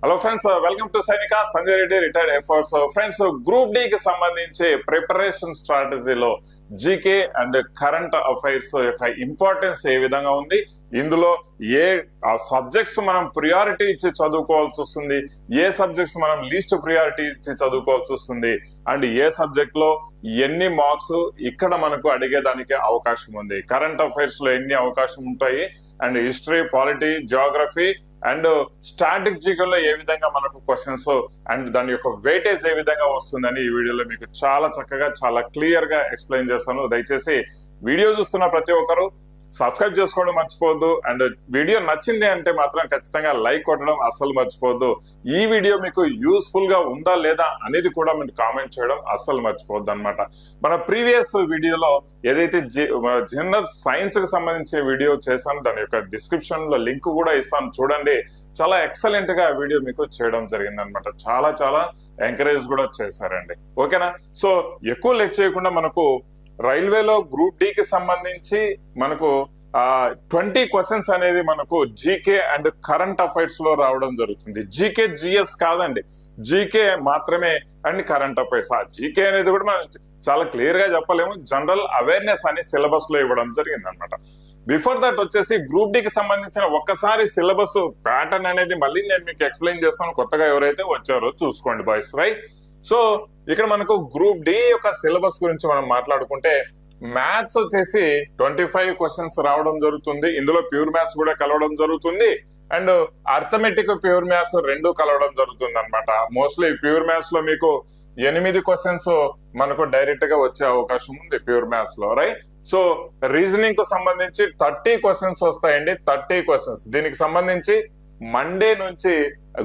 Hello friends, welcome to Sainika Sanjay Reddy retired efforts. Friends, group D కి సంబంధించి preparation స్ట్రాటజీలో GK and current affairs యొక్క importance ఏ విధంగా ఉంది, ఇందులో ఏ సబ్జెక్ట్స్ మనం ప్రియారిటీ ఇచ్చి చదువుకోవాల్సి వస్తుంది, ఏ సబ్జెక్ట్స్ మనం లీస్ట్ ప్రియారిటీ ఇచ్చి చదువుకోవాల్సి వస్తుంది, అండ్ ఏ సబ్జెక్ట్ లో ఎన్ని మార్క్స్ ఇక్కడ మనకు అడిగేదానికి అవకాశం ఉంది, కరెంట్ అఫైర్స్ లో ఎన్ని అవకాశం ఉంటాయి, and history, polity, Geography and strategical లో ఏ విధంగా మనకు క్వశ్చన్స్ అండ్ దాని యొక్క వెయిటేజ్ ఏ విధంగా వస్తుందని ఈ వీడియోలో మీకు చాలా చక్కగా చాలా క్లియర్ గా ఎక్స్ప్లెయిన్ చేస్తాను. దయచేసి వీడియో చూస్తున్న ప్రతి ఒక్కరు సబ్స్క్రైబ్ చేసుకోవడం మర్చిపోవద్దు. అండ్ వీడియో నచ్చింది అంటే మాత్రం ఖచ్చితంగా లైక్ కొట్టడం అస్సలు మర్చిపోవద్దు. ఈ వీడియో మీకు యూస్ఫుల్ గా ఉందా లేదా అనేది కూడా మీరు కామెంట్ చేయడం అస్సలు మర్చిపోవద్దు అనమాట. మన ప్రీవియస్ వీడియోలో ఏదైతే జనరల్ సైన్స్ కి సంబంధించిన వీడియో చేశాను, దాని యొక్క డిస్క్రిప్షన్ లో లింక్ కూడా ఇస్తాను, చూడండి. చాలా ఎక్సలెంట్ గా వీడియో మీకు చేయడం జరిగింది అనమాట. చాలా చాలా ఎంకరేజ్ కూడా చేశారండి. ఓకేనా? సో ఎక్కువ లేట్ చేయకుండా మనకు రైల్వేలో గ్రూప్ డి కి సంబంధించి మనకు 20 క్వశ్చన్స్ అనేది మనకు జీకే అండ్ కరెంట్ అఫైర్స్ లో రావడం జరుగుతుంది. జీకే జిఎస్ కాదండి, జీకే మాత్రమే అండ్ కరెంట్ అఫైర్స్. ఆ జీకే అనేది కూడా మనం చాలా క్లియర్ గా చెప్పలేము, జనరల్ అవేర్నెస్ అని సిలబస్ లో ఇవ్వడం జరిగింది అనమాట. బిఫోర్ దట్ వచ్చేసి గ్రూప్ డి కి సంబంధించిన ఒక్కసారి సిలబస్ ప్యాటర్న్ అనేది మళ్ళీ నేను మీకు ఎక్స్ప్లెయిన్ చేస్తాను. కొత్తగా ఎవరైతే వచ్చారో చూసుకోండి బాయ్స్, రైట్? సో ఇక్కడ మనకు గ్రూప్ డి యొక్క సిలబస్ గురించి మనం మాట్లాడుకుంటే, మ్యాథ్స్ వచ్చేసి 25 క్వశ్చన్స్ రావడం జరుగుతుంది. ఇందులో ప్యూర్ మ్యాథ్స్ కూడా కలవడం జరుగుతుంది, అండ్ అర్థమెటిక్ ప్యూర్ మ్యాథ్స్ రెండు కలవడం జరుగుతుంది అనమాట. మోస్ట్లీ ప్యూర్ మ్యాథ్స్ లో మీకు 8 క్వశ్చన్స్ మనకు డైరెక్ట్ గా వచ్చే అవకాశం ఉంది ప్యూర్ మ్యాథ్స్ లో, రైట్? సో రీజనింగ్ కు సంబంధించి 30 క్వశ్చన్స్ వస్తాయండి. 30 క్వశ్చన్స్. దీనికి సంబంధించి మండే నుంచి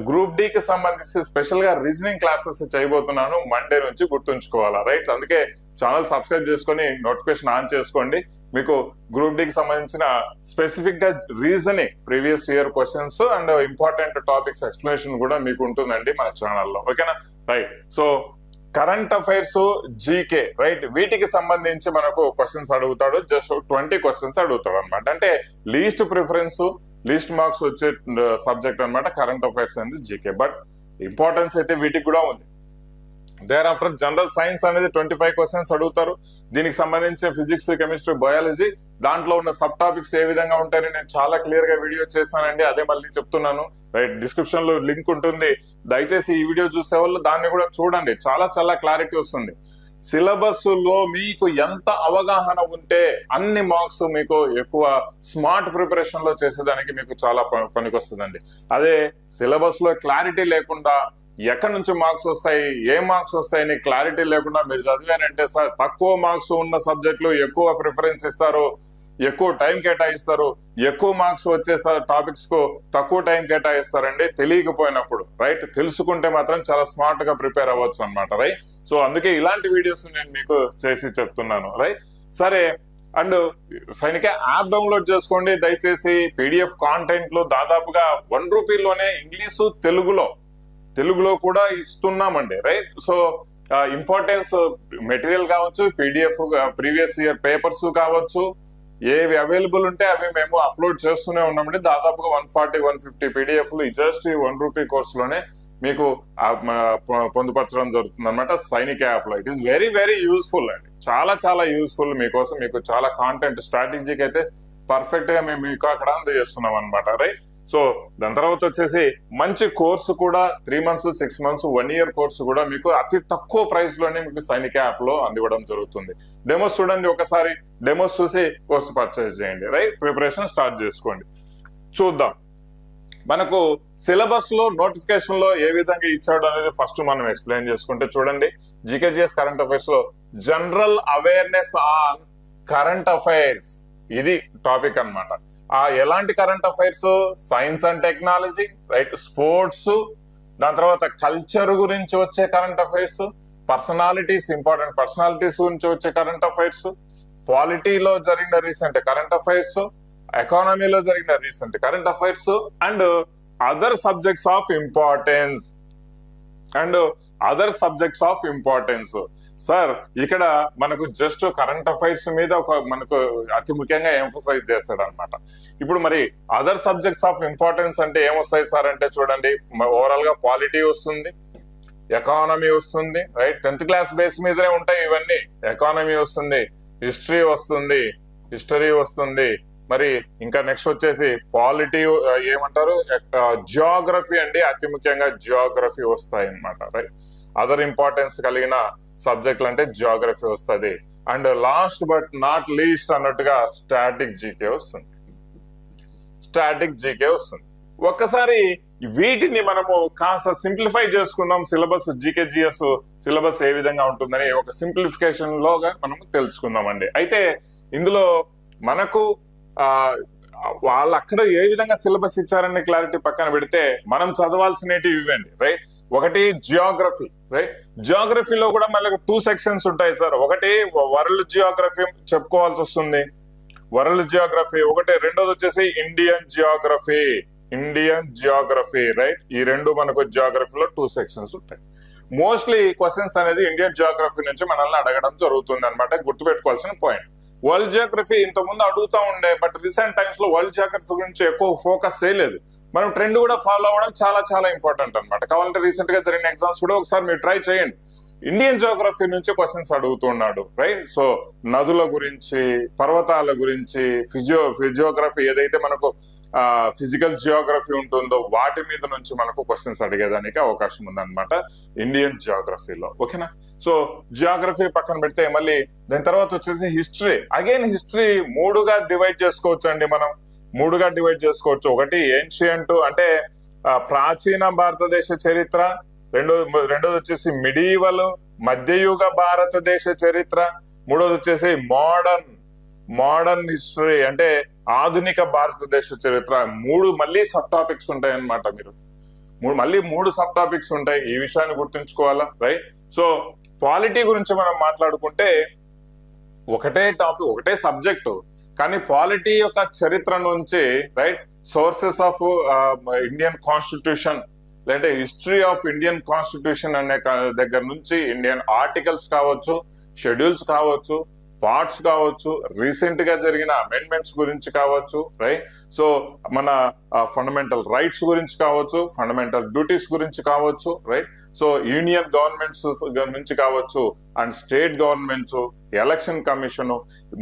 గ్రూప్ డి కి సంబంధించి స్పెషల్ గా రీజనింగ్ క్లాసెస్ చేయబోతున్నాను. మండే నుంచి గుర్తుంచుకోవాలా, రైట్? అందుకే ఛానల్ సబ్స్క్రైబ్ చేసుకొని నోటిఫికేషన్ ఆన్ చేసుకోండి. మీకు గ్రూప్ డి కి సంబంధించిన స్పెసిఫిక్ గా reasoning, previous year questions and important topics explanation కూడా మీకు ఉంటుందండి మన ఛానల్లో. ఓకేనా? Right. So current affairs, GK, right, వీటికి సంబంధించి మనకు క్వశ్చన్స్ అడుగుతాడు. జస్ట్ 20 క్వశ్చన్స్ అడుగుతాడు అనమాట. అంటే లీస్ట్ ప్రిఫరెన్స్, లీస్ట్ మార్క్స్ వచ్చే సబ్జెక్ట్ అనమాట current affairs and GK. But importance అయితే వీటికి కూడా ఉంది. దేర్ ఆఫ్టర్ జనరల్ సైన్స్ అనేది 25 క్వశ్చన్స్ అడుగుతారు. దీనికి సంబంధించి ఫిజిక్స్, కెమిస్ట్రీ, బయాలజీ, దాంట్లో ఉన్న సబ్ టాపిక్స్ ఏ విధంగా ఉంటాయని నేను చాలా క్లియర్ గా వీడియో చేశానండి. అదే మళ్ళీ చెప్తున్నాను, రైట్? డిస్క్రిప్షన్ లో లింక్ ఉంటుంది. దయచేసి ఈ వీడియో చూసే వాళ్ళు దాన్ని కూడా చూడండి. చాలా చాలా క్లారిటీ వస్తుంది. సిలబస్ లో మీకు ఎంత అవగాహన ఉంటే అన్ని మార్క్స్ మీకు ఎక్కువ స్మార్ట్ ప్రిపరేషన్ లో చేసేదానికి మీకు చాలా పనికొస్తుందండి. అదే సిలబస్ లో క్లారిటీ లేకుండా ఎక్కడి నుంచి మార్క్స్ వస్తాయి, ఏ మార్క్స్ వస్తాయని క్లారిటీ లేకుండా మీరు చదివారంటే సార్ తక్కువ మార్క్స్ ఉన్న సబ్జెక్టులు ఎక్కువ ప్రిఫరెన్స్ ఇస్తారు, ఎక్కువ టైం కేటాయిస్తారు, ఎక్కువ మార్క్స్ వచ్చే టాపిక్స్ కు తక్కువ టైం కేటాయిస్తారండి తెలియకపోయినప్పుడు, రైట్? తెలుసుకుంటే మాత్రం చాలా స్మార్ట్ గా ప్రిపేర్ అవ్వచ్చు అనమాట, రైట్? సో అందుకే ఇలాంటి వీడియోస్ నేను మీకు చేసి చెప్తున్నాను, రైట్? సరే, అండ్ సైనిక యాప్ డౌన్లోడ్ చేసుకోండి దయచేసి. పీడిఎఫ్ కాంటెంట్ లో దాదాపుగా ₹1లోనే ఇంగ్లీషు, తెలుగులో కూడా ఇస్తున్నామండి, రైట్? సో ఇంపార్టెన్స్ మెటీరియల్ కావచ్చు, పీడిఎఫ్, ప్రీవియస్ ఇయర్ పేపర్స్ కావచ్చు, ఏవి అవైలబుల్ ఉంటే అవి మేము అప్లోడ్ చేస్తూనే ఉన్నామండి. దాదాపుగా 140-150 పీడిఎఫ్లు జస్ట్ ఈ ₹1 కోర్సులోనే మీకు పొందుపరచడం జరుగుతుంది అనమాట సైనిక యాప్ లో. It is very very useful అండి, చాలా చాలా యూస్ఫుల్. మీకోసం మీకు చాలా కాంటెంట్ స్ట్రాటజీకి అయితే పర్ఫెక్ట్ గా మేము మీకు అక్కడ అందజేస్తున్నాం అనమాట, రైట్? సో దాని తర్వాత వచ్చేసి మంచి కోర్సు కూడా 3 months, 6 months, 1 year కోర్సు కూడా మీకు అతి తక్కువ ప్రైస్ లోనే మీకు సైనిక యాప్ లో అందివ్వడం జరుగుతుంది. డెమోస్ చూడండి, ఒకసారి డెమోస్ చూసి కోర్సు పర్చేస్ చేయండి, రైట్? ప్రిపరేషన్ స్టార్ట్ చేసుకోండి. చూద్దాం మనకు సిలబస్ లో నోటిఫికేషన్ లో ఏ విధంగా ఇచ్చాడు అనేది ఫస్ట్ మనం ఎక్స్ప్లెయిన్ చేసుకుంటే, చూడండి, జీకేజీఎస్ కరెంట్ అఫైర్స్ లో general awareness on current affairs ఇది టాపిక్ అనమాట. ఎలాంటి current affairs? Science and technology, right? Sports, దాని తర్వాత కల్చర్ గురించి వచ్చే current affairs, personalities, important personalities గురించి వచ్చే కరెంట్ అఫైర్స్, పాలిటీలో జరిగిన రీసెంట్ కరెంట్ అఫైర్స్, ఎకానమీలో జరిగిన recent current affairs, and other subjects of importance. And other subjects of importance. Sir ఇక్కడ మనకు జస్ట్ కరెంట్ అఫైర్స్ మీద మనకు అతి ముఖ్యంగా ఎంఫసైజ్ చేస్తాడు అనమాట. ఇప్పుడు మరి అదర్ సబ్జెక్ట్స్ ఆఫ్ ఇంపార్టెన్స్ అంటే ఏమొస్తాయి సార్ అంటే చూడండి, ఓవరాల్ గా పాలిటీ వస్తుంది, ఎకానమీ వస్తుంది, రైట్, 10th క్లాస్ బేస్ మీదనే ఉంటాయి ఇవన్నీ. ఎకానమీ వస్తుంది, హిస్టరీ వస్తుంది, మరి ఇంకా నెక్స్ట్ వచ్చేసి పాలిటీ, ఏమంటారు, జియోగ్రఫీ అండి, అతి ముఖ్యంగా జియోగ్రఫీ వస్తాయి అన్నమాట, రైట్. అదర్ ఇంపార్టెన్స్ కలిగిన సబ్జెక్టులు అంటే జియోగ్రఫీ వస్తుంది. And last but not least అన్నట్టుగా స్టాటిక్ జీకే వస్తుంది. ఒక్కసారి వీటిని మనము కాస్త సింప్లిఫై చేసుకుందాం. సిలబస్, జీకే జిఎస్ సిలబస్ ఏ విధంగా ఉంటుందని ఒక సింప్లిఫికేషన్ లోగా మనం తెలుసుకుందాం అండి. అయితే ఇందులో మనకు వాళ్ళు అక్కడ ఏ విధంగా సిలబస్ ఇచ్చారనే క్లారిటీ పక్కన పెడితే మనం చదవాల్సినవి ఇవ్వండి, రైట్. ఒకటి జియోగ్రఫీ, రైట్. జియోగ్రఫీలో కూడా మళ్ళీ 2 సెక్షన్స్ ఉంటాయి సార్. ఒకటి వరల్డ్ జియోగ్రఫీ చెప్పుకోవాల్సి వస్తుంది, వరల్డ్ జియోగ్రఫీ ఒకటి. రెండోది వచ్చేసి ఇండియన్ జియోగ్రఫీ, రైట్. ఈ రెండు మనకు జియోగ్రఫీలో 2 సెక్షన్స్ ఉంటాయి. మోస్ట్లీ క్వశ్చన్స్ అనేది ఇండియన్ జియోగ్రఫీ నుంచి మనల్ని అడగడం జరుగుతుంది అనమాట, గుర్తుపెట్టుకోవాల్సిన పాయింట్. వరల్డ్ జియోగ్రఫీ ఇంతకుముందు అడుగుతా ఉండే, బట్ రీసెంట్ టైమ్స్ లో వరల్డ్ జియోగ్రఫీ గురించి ఎక్కువ ఫోకస్ చేయలేదు. మనం ట్రెండ్ కూడా ఫాలో అవ్వడం చాలా చాలా ఇంపార్టెంట్ అనమాట. కావాలంటే రీసెంట్ గా జరిగిన ఎగ్జామ్స్ కూడా ఒకసారి మీరు ట్రై చేయండి. ఇండియన్ జియోగ్రఫీ నుంచి క్వశ్చన్స్ అడుగుతున్నాడు, రైట్. సో నదుల గురించి, పర్వతాల గురించి, ఫిజియోగ్రఫీ ఏదైతే మనకు ఫిజికల్ జియోగ్రఫీ ఉంటుందో వాటి మీద నుంచి మనకు క్వశ్చన్స్ అడిగేదానికి అవకాశం ఉందన్నమాట ఇండియన్ జియోగ్రఫీలో, ఓకేనా. సో జియోగ్రఫీ పక్కన పెడితే మళ్ళీ దాని తర్వాత వచ్చేసి హిస్టరీ. అగైన్ హిస్టరీ 3గా డివైడ్ చేసుకోవచ్చు అండి, మనం 3గా డివైడ్ చేసుకోవచ్చు. ఒకటి ఏన్షియంట్ అంటే ప్రాచీన భారతదేశ చరిత్ర, రెండోది వచ్చేసి మిడీవల్ మధ్యయుగ భారతదేశ చరిత్ర, మూడోది వచ్చేసి మోడర్న్ హిస్టరీ అంటే ఆధునిక భారతదేశ చరిత్ర. మళ్ళీ సబ్ టాపిక్స్ ఉంటాయి అన్నమాట. మీరు మళ్ళీ 3 సబ్ టాపిక్స్ ఉంటాయి, ఈ విషయాన్ని గుర్తుంచుకోవాలా, రైట్. సో పాలిటీ గురించి మనం మాట్లాడుకుంటే ఒకటే టాపిక్, ఒకటే సబ్జెక్టు, కానీ పాలిటీ యొక్క చరిత్ర నుంచి, right, sources of Indian constitution లేదంటే హిస్టరీ ఆఫ్ ఇండియన్ కాన్స్టిట్యూషన్ అనే దగ్గర నుంచి ఇండియన్ ఆర్టికల్స్ కావచ్చు, షెడ్యూల్స్ కావచ్చు, పార్ట్స్ కావచ్చు, రీసెంట్ గా జరిగిన అమెండ్మెంట్స్ గురించి కావచ్చు, రైట్. సో మన ఫండమెంటల్ రైట్స్ గురించి కావచ్చు, ఫండమెంటల్ డ్యూటీస్ గురించి కావచ్చు, రైట్. సో యూనియన్ గవర్నమెంట్స్ నుంచి కావచ్చు, and state governments, election commission,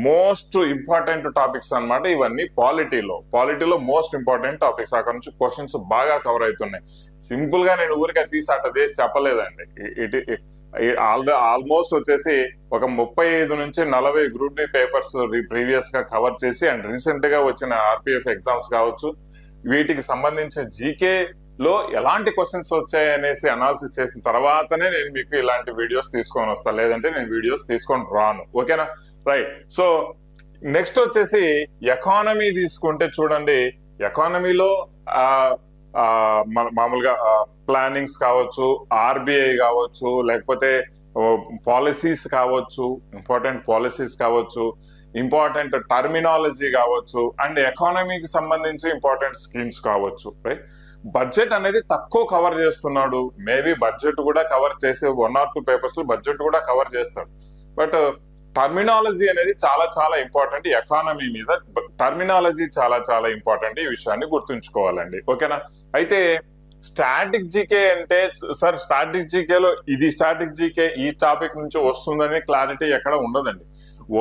most important topics అన్నమాట ఇవన్నీ. పాలిటీలో మోస్ట్ ఇంపార్టెంట్ టాపిక్స్. అక్కడ నుంచి క్వశ్చన్స్ బాగా కవర్ అవుతున్నాయి. సింపుల్ గా నేను ఊరికే తీసి అట్ట చేసి చెప్పలేదండి. ఆల్మోస్ట్ వచ్చేసి ఒక 35 నుంచి 40 గ్రూప్ డి పేపర్స్ ప్రీవియస్ గా కవర్ చేసి, అండ్ రీసెంట్ గా వచ్చిన ఆర్పిఎఫ్ ఎగ్జామ్స్ కావచ్చు, వీటికి సంబంధించిన జీకే లో ఎలాంటి క్వశ్చన్స్ వచ్చాయనేసి అనాలిసిస్ చేసిన తర్వాతనే నేను మీకు ఇలాంటి వీడియోస్ తీసుకొని వస్తాను, లేదంటే నేను వీడియోస్ తీసుకొని రాను, ఓకేనా, రైట్. సో నెక్స్ట్ వచ్చేసి ఎకానమీ తీసుకుంటే చూడండి, ఎకానమీలో మామూలుగా ప్లానింగ్స్ కావచ్చు, ఆర్బిఐ కావచ్చు, లేకపోతే పాలసీస్ కావచ్చు, ఇంపార్టెంట్ పాలసీస్ కావచ్చు, ఇంపార్టెంట్ టర్మినాలజీ కావచ్చు, అండ్ ఎకానమీకి సంబంధించి ఇంపార్టెంట్ స్కీమ్స్ కావచ్చు, రైట్. బడ్జెట్ అనేది తక్కువ కవర్ చేస్తున్నాడు. మేబీ బడ్జెట్ కూడా కవర్ చేసే 1 or 2 పేపర్స్ లో బడ్జెట్ కూడా కవర్ చేస్తాడు. బట్ టర్మినాలజీ అనేది చాలా చాలా ఇంపార్టెంట్. ఎకానమీ మీద టర్మినాలజీ చాలా చాలా ఇంపార్టెంట్. ఈ విషయాన్ని గుర్తుంచుకోవాలండి, ఓకేనా. అయితే స్టాటిక్ జీకే అంటే సార్, స్టాటిక్ జీకేలో ఇది స్టాటిక్ జీకే ఈ టాపిక్ నుంచి వస్తుందని క్లారిటీ ఎక్కడ ఉండదండి.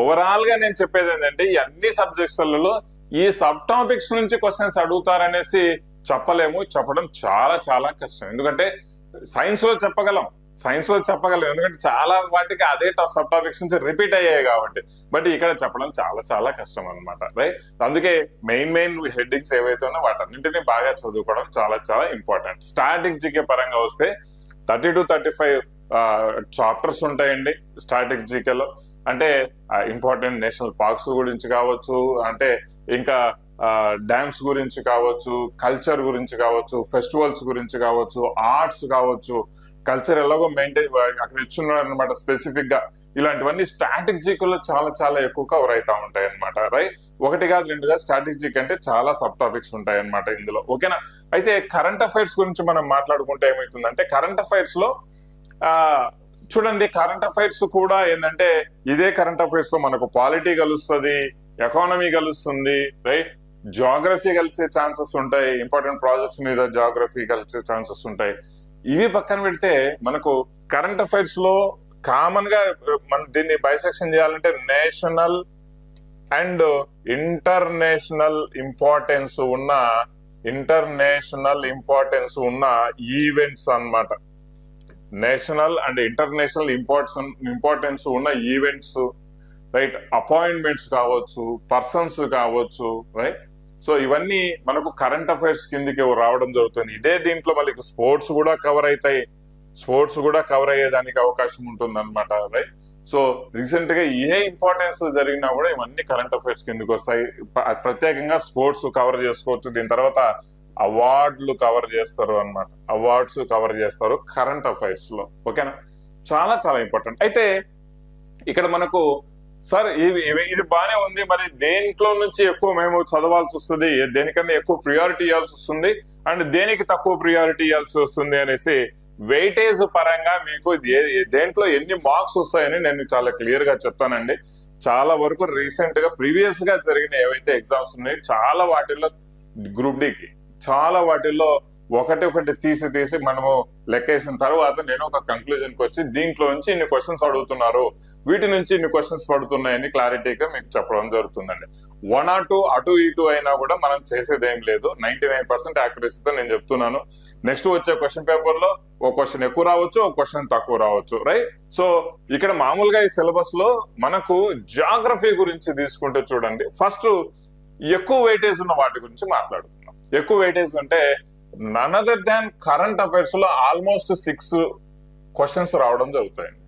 ఓవరాల్ గా నేను చెప్పేది ఏంటంటే, ఈ అన్ని సబ్జెక్ట్స్లలో ఈ సబ్ టాపిక్స్ నుంచి క్వశ్చన్స్ అడుగుతారనేసి చెప్పడం చాలా చాలా కష్టం. ఎందుకంటే సైన్స్ లో చెప్పగలం, ఎందుకంటే చాలా వాటికి అదే సబ్ టాపిక్స్ నుంచి రిపీట్ అయ్యాయి కాబట్టి. బట్ ఇక్కడ చెప్పడం చాలా చాలా కష్టం అనమాట, రైట్. అందుకే మెయిన్ హెడ్డింగ్స్ ఏవైతే ఉన్నాయో వాటన్నింటినీ బాగా చదువుకోవడం చాలా చాలా ఇంపార్టెంట్. స్టాటిక్ జీకే పరంగా వస్తే 30 to 35 చాప్టర్స్ ఉంటాయండి స్టాటిక్ జీకేలో. అంటే ఇంపార్టెంట్ నేషనల్ పార్క్స్ గురించి కావచ్చు, అంటే ఇంకా డ్యామ్స్ గురించి కావచ్చు, కల్చర్ గురించి కావచ్చు, ఫెస్టివల్స్ గురించి కావచ్చు, ఆర్ట్స్ కావచ్చు, కల్చర్ ఎలాగో మెయింటైన్ అక్కడ ఇచ్చున్నారు అనమాట స్పెసిఫిక్ గా. ఇలాంటివన్నీ స్టాటిక్ జీకేలో చాలా చాలా ఎక్కువ కవర్ అవుతా ఉంటాయి అనమాట, రైట్. 1 కాదు 2 కాదు, స్టాటిక్ జీకే అంటే చాలా సబ్ టాపిక్స్ ఉంటాయి అనమాట ఇందులో, ఓకేనా. అయితే కరెంట్ అఫైర్స్ గురించి మనం మాట్లాడుకుంటే ఏమవుతుందంటే, కరెంట్ అఫైర్స్ లో చూడండి కరెంట్ అఫైర్స్ కూడా ఏంటంటే ఇదే కరెంట్ అఫైర్స్ లో మనకు పాలిటీ కలుస్తుంది, ఎకానమీ కలుస్తుంది, రైట్, జాగ్రఫీ కలిసే ఛాన్సెస్ ఉంటాయి, ఇంపార్టెంట్ ప్రాజెక్ట్స్ మీద జాగ్రఫీ కలిసే ఛాన్సెస్ ఉంటాయి. ఇవి పక్కన పెడితే మనకు కరెంట్ అఫైర్స్ లో కామన్ గా మనం దీన్ని బైసెక్షన్ చేయాలంటే నేషనల్ అండ్ ఇంటర్నేషనల్ ఇంపార్టెన్స్ ఉన్న ఈవెంట్స్ అన్నమాట. నేషనల్ అండ్ ఇంటర్నేషనల్ ఇంపార్టెన్స్ ఉన్న ఈవెంట్స్, రైట్, అపాయింట్మెంట్స్ కావచ్చు, పర్సన్స్ కావచ్చు, రైట్. సో ఇవన్నీ మనకు కరెంట్ అఫైర్స్ కిందకి రావడం జరుగుతుంది. ఇదే దీంట్లో మళ్ళీ స్పోర్ట్స్ కూడా కవర్ అవుతాయి, స్పోర్ట్స్ కూడా కవర్ అయ్యేదానికి అవకాశం ఉంటుంది అనమాట, రైట్. సో రీసెంట్ గా ఏ ఇంపార్టెన్స్ జరిగినా కూడా ఇవన్నీ కరెంట్ అఫైర్స్ కిందకి వస్తాయి. ప్రత్యేకంగా స్పోర్ట్స్ కవర్ చేసుకోవచ్చు. దీని తర్వాత అవార్డులు కవర్ చేస్తారు అన్నమాట, అవార్డ్స్ కవర్ చేస్తారు కరెంట్ అఫైర్స్ లో. ఓకేనా, చాలా చాలా ఇంపార్టెంట్. అయితే ఇక్కడ మనకు సార్ ఇది బానే ఉంది, మరి దేంట్లో నుంచి ఎక్కువ మేము చదవాల్సి వస్తుంది, దేనికన్నా ఎక్కువ ప్రియారిటీ ఇవ్వాల్సి వస్తుంది అండ్ దేనికి తక్కువ ప్రియారిటీ ఇవ్వాల్సి వస్తుంది అనేసి వెయిటేజ్ పరంగా మీకు దేంట్లో ఎన్ని మార్క్స్ వస్తాయని నేను చాలా క్లియర్ గా చెప్తానండి. చాలా వరకు రీసెంట్ గా ప్రీవియస్ గా జరిగిన ఏవైతే ఎగ్జామ్స్ ఉన్నాయో చాలా వాటిల్లో గ్రూప్ డికి చాలా వాటిల్లో ఒకటి తీసి మనము లెక్కేసిన తర్వాత నేను ఒక కంక్లూజన్ కి వచ్చి దీంట్లో నుంచి ఇన్ని క్వశ్చన్స్ అడుగుతున్నారు, వీటి నుంచి ఇన్ని క్వశ్చన్స్ పడుతున్నాయని క్లారిటీగా మీకు చెప్పడం జరుగుతుందండి. 1 or 2 అటు ఇటు అయినా కూడా మనం చేసేది ఏం లేదు. 99% యాక్యురసీతో నేను చెప్తున్నాను. నెక్స్ట్ వచ్చే క్వశ్చన్ పేపర్ లో ఒక క్వశ్చన్ ఎక్కువ రావచ్చు, ఒక క్వశ్చన్ తక్కువ రావచ్చు, రైట్. సో ఇక్కడ మామూలుగా ఈ సిలబస్ లో మనకు జాగ్రఫీ గురించి తీసుకుంటే చూడండి, ఫస్ట్ ఎక్కువ వెయిటేజ్ ఉన్న వాటి గురించి మాట్లాడుతున్నాం. ఎక్కువ వెయిటేజ్ అంటే none other than current affairs లో ఆల్మోస్ట్ 6 క్వశ్చన్స్ రావడం జరుగుతాయండి.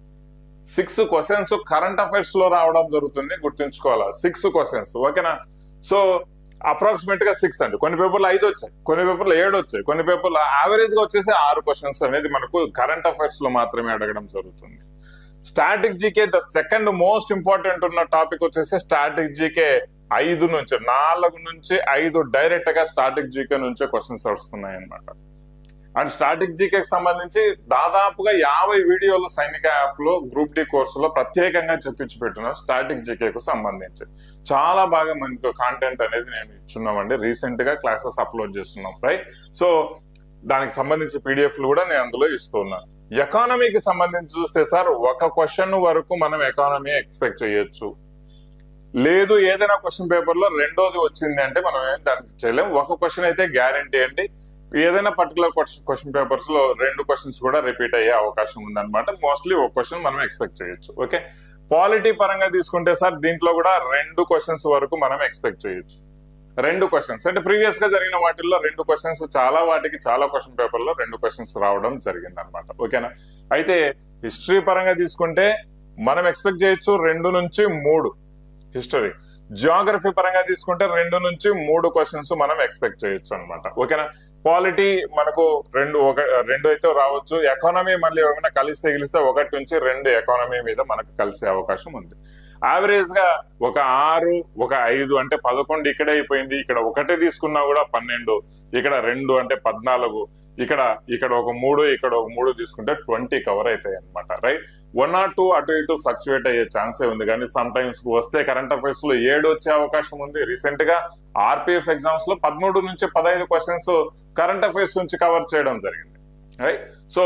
6 క్వశ్చన్స్ కరెంట్ అఫైర్స్ లో రావడం జరుగుతుంది, గుర్తుంచుకోవాలా, 6 క్వశ్చన్స్. ఓకేనా. సో అప్రాక్సిమేట్ గా 6 అండి. కొన్ని పేపర్లు 5 వచ్చాయి, కొన్ని పేపర్లు 7 వచ్చాయి, కొన్ని పేపర్లు యావరేజ్ గా వచ్చేసి 6 క్వశ్చన్స్ అనేది మనకు కరెంట్ అఫైర్స్ లో మాత్రమే అడగడం జరుగుతుంది. Static GK the second most important ఉన్న టాపిక్ వచ్చేసి స్టాటిక్ జీకే 4 నుంచి 5 డైరెక్ట్ గా స్టాటిక్ జీకే నుంచే క్వశ్చన్స్ వస్తున్నాయి అనమాట. అండ్ స్టాటిక్ జీకేకి సంబంధించి దాదాపుగా 50 వీడియోలు సైనిక యాప్ లో గ్రూప్ డి కోర్సులో ప్రత్యేకంగా చెప్పించి పెట్టున్నాను. స్టాటిక్ జీకేకు సంబంధించి చాలా బాగా మనకు కాంటెంట్ అనేది నేను ఇచ్చున్నామండి. రీసెంట్ గా క్లాసెస్ అప్లోడ్ చేస్తున్నాం, రైట్. సో దానికి సంబంధించి పీడిఎఫ్లు కూడా నేను అందులో ఇస్తున్నాను. ఎకానమీకి సంబంధించి చూస్తే సార్ ఒక క్వశ్చన్ వరకు మనం ఎకానమీ ఎక్స్పెక్ట్ చేయొచ్చు, లేదు ఏదైనా క్వశ్చన్ పేపర్ లో రెండోది వచ్చింది అంటే మనం ఏం దానికి చేయలేం. ఒక క్వశ్చన్ అయితే గ్యారంటీ అండి. ఏదైనా పర్టికులర్ క్వశ్చన్ పేపర్స్ లో 2 క్వశ్చన్స్ కూడా రిపీట్ అయ్యే అవకాశం ఉందన్నమాట. మోస్ట్లీ ఒక క్వశ్చన్ మనం ఎక్స్పెక్ట్ చేయొచ్చు. ఓకే, పాలిటీ పరంగా తీసుకుంటే సార్ దీంట్లో కూడా 2 క్వశ్చన్స్ వరకు మనం ఎక్స్పెక్ట్ చేయొచ్చు. 2 క్వశ్చన్స్ అంటే ప్రీవియస్ గా జరిగిన వాటిల్లో 2 క్వశ్చన్స్, చాలా వాటికి చాలా క్వశ్చన్ పేపర్ లో 2 క్వశ్చన్స్ రావడం జరిగింది అనమాట. ఓకేనా. అయితే హిస్టరీ పరంగా తీసుకుంటే మనం ఎక్స్పెక్ట్ చేయొచ్చు 2 నుంచి 3 హిస్టరీ. జియోగ్రఫీ పరంగా తీసుకుంటే 2 నుంచి 3 క్వశ్చన్స్ మనం ఎక్స్పెక్ట్ చేయొచ్చు అనమాట. ఓకేనా. పాలిటీ మనకు 2 అయితే రావచ్చు. ఎకానమీ మళ్ళీ ఏమైనా కలిస్తే 1 నుంచి 2 ఎకానమీ మీద మనకు కలిసే అవకాశం ఉంది. యావరేజ్ గా ఒక 6, ఒక 5 అంటే 11 ఇక్కడే అయిపోయింది. ఇక్కడ 1 తీసుకున్నా కూడా 12, ఇక్కడ 2 అంటే 14, ఇక్కడ ఒక 3, ఇక్కడ ఒక 3 తీసుకుంటే 20 కవర్ అవుతాయి అనమాట, రైట్. 1 or 2 అటు ఇటు ఫ్లక్చువేట్ అయ్యే ఛాన్సే ఉంది, కానీ సమ్ టైమ్స్ వస్తే కరెంట్ అఫైర్స్ లో 7 వచ్చే అవకాశం ఉంది. రీసెంట్ గా ఆర్పిఎఫ్ ఎగ్జామ్స్ లో 13 నుంచి 15 క్వశ్చన్స్ కరెంట్ అఫైర్స్ నుంచి కవర్ చేయడం జరిగింది, రైట్. సో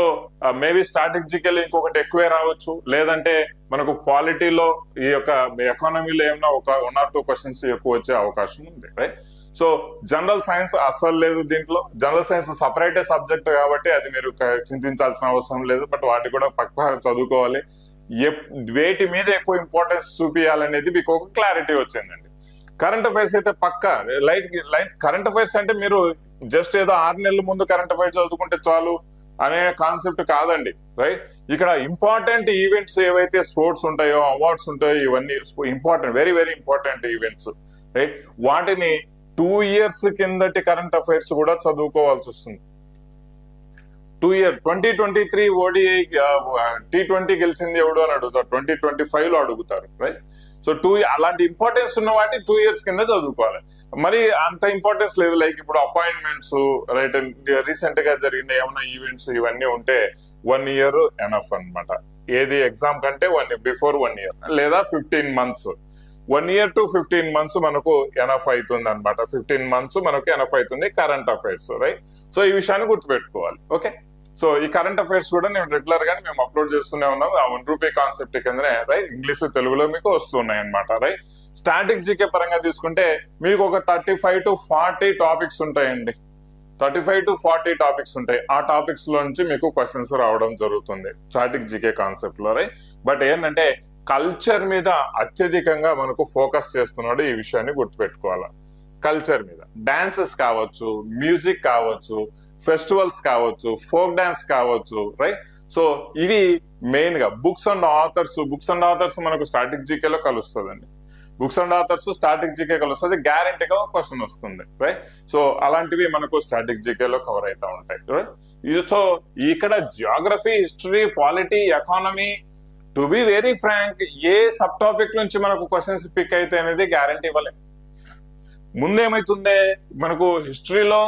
మేబీ స్టాటిక్ జీకేలో ఇంకొకటి ఎక్కువే రావచ్చు, లేదంటే మనకు పాలిటీలో ఈ యొక్క ఎకానమీలో ఏమన్నా ఒక 1 or 2 క్వశ్చన్స్ ఎక్కువ వచ్చే అవకాశం ఉంది, రైట్. సో జనరల్ సైన్స్ అస్సలు లేదు దీంట్లో. జనరల్ సైన్స్ సపరేటే సబ్జెక్ట్ కాబట్టి అది మీరు చింతించాల్సిన అవసరం లేదు, బట్ వాటి కూడా పక్కా చదువుకోవాలి. వేటి మీద ఎక్కువ ఇంపార్టెన్స్ చూపించాలనేది మీకు ఒక క్లారిటీ వచ్చిందండి. కరెంట్ అఫైర్స్ అయితే పక్కా లైట్ కరెంట్ అఫైర్స్ అంటే మీరు జస్ట్ ఏదో 6 నెలల ముందు కరెంట్ అఫైర్స్ చదువుకుంటే చాలు అనే కాన్సెప్ట్ కాదండి, రైట్. ఇక్కడ ఇంపార్టెంట్ ఈవెంట్స్ ఏవైతే స్పోర్ట్స్ ఉంటాయో, అవార్డ్స్ ఉంటాయో, ఇవన్నీ important, very very important events, right. వాటిని 2 years కిందటి కరెంట్ అఫైర్స్ కూడా చదువుకోవాల్సి వస్తుంది. 2 years 2023 ఓడిఐ T20 గెలిచింది ఎవడు అని అడుగుతారు, 2025 లో అడుగుతారు, రైట్. సో అలాంటి ఇంపార్టెన్స్ ఉన్న వాటి 2 years కింద చదువుకోవాలి. మరి అంత ఇంపార్టెన్స్ లేదు, లైక్ ఇప్పుడు అపాయింట్మెంట్స్ రైట్ రీసెంట్ గా జరిగిన ఏమైనా ఈవెంట్స్ ఇవన్నీ ఉంటే 1 year ఎనఫ్ అన్నమాట. ఏది ఎగ్జామ్ కంటే బిఫోర్ 1 year లేదా 15 months, 1 year to 15 months మనకు ఎనఫ్ అవుతుంది అనమాట. 15 months మనకు ఎనఫ్ అవుతుంది కరెంట్ అఫైర్స్, రైట్? సో ఈ విషయాన్ని గుర్తుపెట్టుకోవాలి. ఓకే, సో ఈ కరెంట్ అఫైర్స్ కూడా నేను రెగ్యులర్ గానే మేము అప్లోడ్ చేస్తూనే ఉన్నాం. ఆ 1 rupee కాన్సెప్ట్ కిందనే రైట్ ఇంగ్లీష్ తెలుగులో మీకు వస్తున్నాయి అనమాట. రైట్, స్టాటిక్ జీకే పరంగా తీసుకుంటే మీకు ఒక 35 to 40 టాపిక్స్ ఉంటాయండి. 35 to 40 టాపిక్స్ ఉంటాయి. ఆ టాపిక్స్ లో నుంచి మీకు క్వశ్చన్స్ రావడం జరుగుతుంది స్టాటిక్ జీకే కాన్సెప్ట్ లో, రైట్? బట్ ఏంటంటే కల్చర్ మీద అత్యధికంగా మనకు ఫోకస్ చేస్తున్నాడు. ఈ విషయాన్ని గుర్తుపెట్టుకోవాలి. కల్చర్ మీద డాన్సెస్ కావచ్చు, మ్యూజిక్ కావచ్చు, ఫెస్టివల్స్ కావచ్చు, ఫోక్ డాన్స్ కావచ్చు, రైట్? సో ఇవి మెయిన్ గా బుక్స్ అండ్ ఆథర్స్ మనకు స్టాటిక్ జీకేలో కలుస్తుందండి. Books and authors static GK కలుస్తుంది, గ్యారంటీగా క్వశ్చన్ వస్తుంది, రైట్? సో అలాంటివి మనకు స్టాటిక్ జీకేలో కవర్ అవుతా ఉంటాయి, రైట్? సో ఇక్కడ geography, history, polity, economy, to be very frank, ఏ సబ్ టాపిక్ నుంచి మనకు క్వశ్చన్స్ పిక్ అయితే అనేది గ్యారంటీ ఇవ్వలేదు. ముందేమైతుందే మనకు హిస్టరీలో,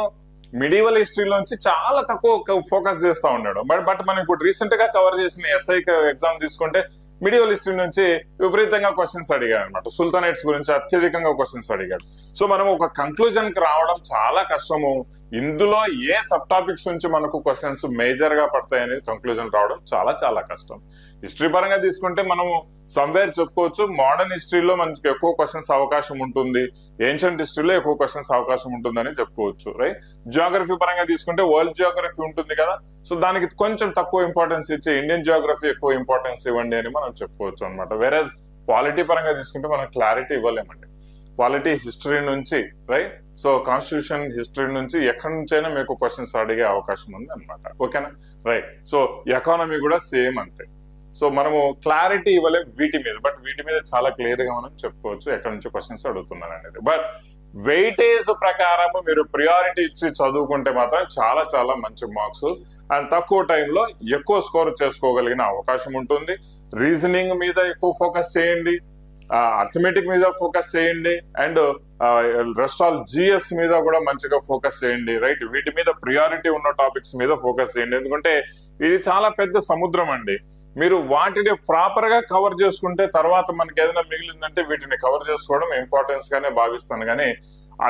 మిడివల్ హిస్టరీలోంచి చాలా తక్కువ ఫోకస్ చేస్తూ ఉన్నాడు. బట్ మనం ఇప్పుడు రీసెంట్ గా కవర్ చేసిన ఎస్ఐ ఎగ్జామ్ తీసుకుంటే మిడివల్ హిస్టరీ నుంచి విపరీతంగా క్వశ్చన్స్ అడిగాడు అనమాట. సుల్తానేట్స్ గురించి అత్యధికంగా క్వశ్చన్స్ అడిగాడు. సో మనం ఒక కంక్లూజన్ కి రావడం చాలా కష్టము. ఇందులో ఏ సబ్ టాపిక్స్ నుంచి మనకు క్వశ్చన్స్ మేజర్ గా పడతాయి అనేది కంక్లూజన్ రావడం చాలా చాలా కష్టం. హిస్టరీ పరంగా తీసుకుంటే మనము సమ్వేర్ చెప్పుకోవచ్చు, మోడర్న్ హిస్టరీలో మనకి ఎక్కువ క్వశ్చన్స్ అవకాశం ఉంటుంది, ఏన్షియంట్ హిస్టరీలో ఎక్కువ క్వశ్చన్స్ అవకాశం ఉంటుందని చెప్పుకోవచ్చు, రైట్? జియోగ్రఫీ పరంగా తీసుకుంటే వరల్డ్ జియోగ్రఫీ ఉంటుంది కదా, సో దానికి కొంచెం తక్కువ ఇంపార్టెన్స్ ఇచ్చి ఇండియన్ జియోగ్రఫీ ఎక్కువ ఇంపార్టెన్స్ ఇవ్వండి అని మనం చెప్పుకోవచ్చు అనమాట. వేరే పాలిటీ పరంగా తీసుకుంటే మనం క్లారిటీ ఇవ్వలేమండి. పాలిటీ హిస్టరీ నుంచి, రైట్? సో కాన్స్టిట్యూషన్ హిస్టరీ నుంచి ఎక్కడి నుంచైనా మీకు క్వశ్చన్స్ అడిగే అవకాశం ఉంది అనమాట. ఓకేనా, రైట్? సో ఎకానమీ కూడా సేమ్ అంతే. సో మనము క్లారిటీ ఇవ్వలేం వీటి మీద, బట్ వీటి మీద చాలా క్లియర్ గా మనం చెప్పుకోవచ్చు ఎక్కడి నుంచి క్వశ్చన్స్ అడుగుతున్నారు అనేది. బట్ వెయిటేజ్ ప్రకారం మీరు ప్రియారిటీ ఇచ్చి చదువుకుంటే మాత్రం చాలా చాలా మంచి మార్క్స్ అండ్ తక్కువ టైంలో ఎక్కువ స్కోర్ చేసుకోగలిగిన అవకాశం ఉంటుంది. రీజనింగ్ మీద ఎక్కువ ఫోకస్ చేయండి, అర్థమెటిక్ మీద ఫోకస్ చేయండి, అండ్ రెస్ట్ ఆల్ జిఎస్ మీద కూడా మంచిగా ఫోకస్ చేయండి, రైట్? వీటి మీద ప్రియారిటీ ఉన్న టాపిక్స్ మీద ఫోకస్ చేయండి. ఎందుకంటే ఇది చాలా పెద్ద సముద్రం అండి. మీరు వాటిని ప్రాపర్ గా కవర్ చేసుకుంటే తర్వాత మనకి ఏదైనా మిగిలిందంటే వీటిని కవర్ చేసుకోవడం ఇంపార్టెన్స్ గానే భావిస్తాను. కానీ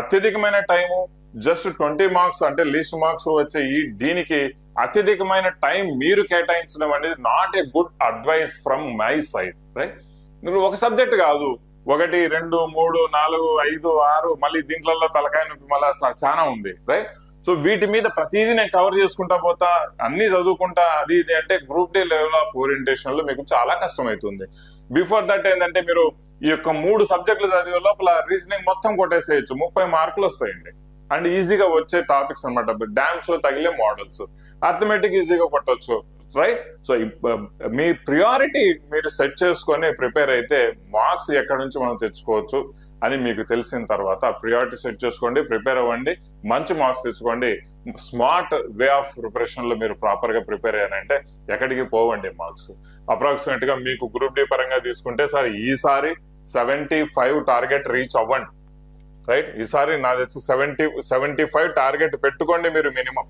అత్యధికమైన టైము జస్ట్ 20 మార్క్స్ అంటే లీస్ట్ మార్క్స్ వచ్చే దీనికి అత్యధికమైన టైం మీరు కేటాయించడం అనేది not a good advice from my side, right? మీరు ఒక సబ్జెక్ట్ కాదు, 1, 2, 3, 4, 5, 6 మళ్ళీ దీంట్లో తలకాయ నొప్పి మళ్ళీ చాలా ఉంది, రైట్? సో వీటి మీద ప్రతిదీ నేను కవర్ చేసుకుంటా పోతా, అన్ని చదువుకుంటా అది ఇది అంటే group D level of orientation లో మీకు చాలా కష్టం అవుతుంది. బిఫోర్ దట్ ఏంటంటే మీరు ఈ యొక్క 3 సబ్జెక్టులు చదివే లోపల రీజనింగ్ మొత్తం కొట్టేసేయచ్చు, 30 మార్కులు వస్తాయండి. అండ్ ఈజీగా వచ్చే టాపిక్స్ అనమాట. డామ్స్ లో తగిలే మోడల్స్, అర్థమెటిక్ ఈజీగా కొట్టొచ్చు, రైట్? సో మీ ప్రియారిటీ మీరు సెట్ చేసుకొని ప్రిపేర్ అయితే మార్క్స్ ఎక్కడి నుంచి మనం తెచ్చుకోవచ్చు అని మీకు తెలిసిన తర్వాత ప్రియారిటీ సెట్ చేసుకోండి, ప్రిపేర్ అవ్వండి, మంచి మార్క్స్ తెచ్చుకోండి. స్మార్ట్ వే ఆఫ్ ప్రిపరేషన్ లో మీరు ప్రాపర్ గా ప్రిపేర్ అయ్యారంటే ఎక్కడికి పోవండి మార్క్స్. అప్రాక్సిమేట్ గా మీకు గ్రూప్ డి పరంగా తీసుకుంటే సార్ ఈసారి 75 టార్గెట్ రీచ్ అవ్వండి, రైట్? ఈసారి నా తెచ్చి 75 టార్గెట్ పెట్టుకోండి. మీరు మినిమం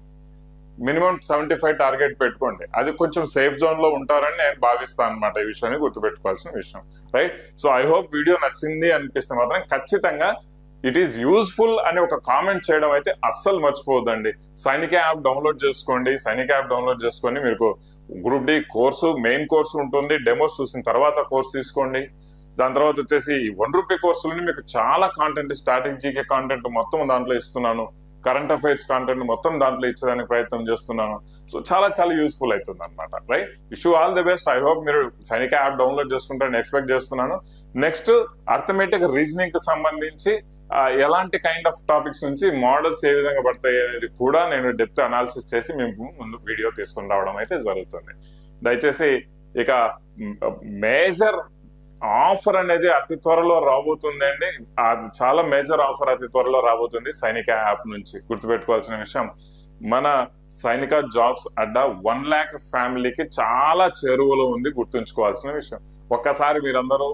75 టార్గెట్ పెట్టుకోండి. అది కొంచెం సేఫ్ జోన్ లో ఉంటారని నేను భావిస్తాను అనమాట. ఈ విషయాన్ని గుర్తుపెట్టుకోవాల్సిన విషయం, right? So I hope video నచ్చింది అనిపిస్తే మాత్రం ఖచ్చితంగా ఇట్ ఈస్ యూస్ఫుల్ అని ఒక కామెంట్ చేయడం అయితే అస్సలు మర్చిపోవద్దండి. సైనిక యాప్ డౌన్లోడ్ చేసుకోండి. సైనిక యాప్ డౌన్లోడ్ చేసుకొని మీకు group D course, main course ఉంటుంది. డెమోస్ చూసిన తర్వాత కోర్స్ తీసుకోండి. దాని తర్వాత వచ్చేసి 1 rupee కోర్సులని మీకు చాలా కాంటెంట్, స్టాటిక్ జీకే కాంటెంట్ మొత్తం దాంట్లో ఇస్తున్నాను, కరెంట్ అఫైర్స్ కాంటెంట్ మొత్తం దాంట్లో ఇచ్చేదానికి ప్రయత్నం చేస్తున్నాను. సో చాలా చాలా యూస్ఫుల్ అవుతుంది అనమాట, right? Wish you all the best. I hope మీరు సైనిక యాప్ డౌన్లోడ్ చేసుకుంటారని ఎక్స్పెక్ట్ చేస్తున్నాను. నెక్స్ట్ అర్థమెటిక్, రీజనింగ్ కి సంబంధించి ఎలాంటి కైండ్ ఆఫ్ టాపిక్స్ నుంచి మోడల్స్ ఏ విధంగా పడతాయి అనేది కూడా నేను డెప్త్ అనాలిసిస్ చేసి మేము ముందు వీడియో తీసుకుని రావడం అయితే జరుగుతుంది. దయచేసి ఇక మేజర్ ఆఫర్ అనేది అతి త్వరలో రాబోతుంది అండి. చాలా మేజర్ ఆఫర్ అతి త్వరలో రాబోతుంది సైనిక యాప్ నుంచి. గుర్తుపెట్టుకోవాల్సిన విషయం, మన సైనిక జాబ్స్ అడ్డా 1 lakh ఫ్యామిలీకి చాలా చేరువలో ఉంది. గుర్తుంచుకోవాల్సిన విషయం. ఒక్కసారి మీరందరూ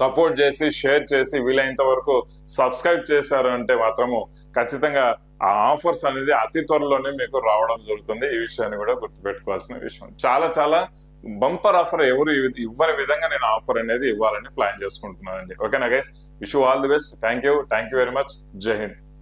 సపోర్ట్ చేసి షేర్ చేసి వీలైనంత వరకు సబ్స్క్రైబ్ చేశారు అంటే మాత్రము ఖచ్చితంగా ఆ ఆఫర్స్ అనేది అతి త్వరలోనే మీకు రావడం జరుగుతుంది. ఈ విషయాన్ని కూడా గుర్తుపెట్టుకోవాల్సిన విషయం. చాలా చాలా బంపర్ ఆఫర్ ఎవరు ఇవ్వని విధంగా నేను ఆఫర్ అనేది ఇవ్వాలని ప్లాన్ చేసుకుంటున్నానండి. ఓకేనా guys, wish you all the best. Thank you very much. జై హింద్.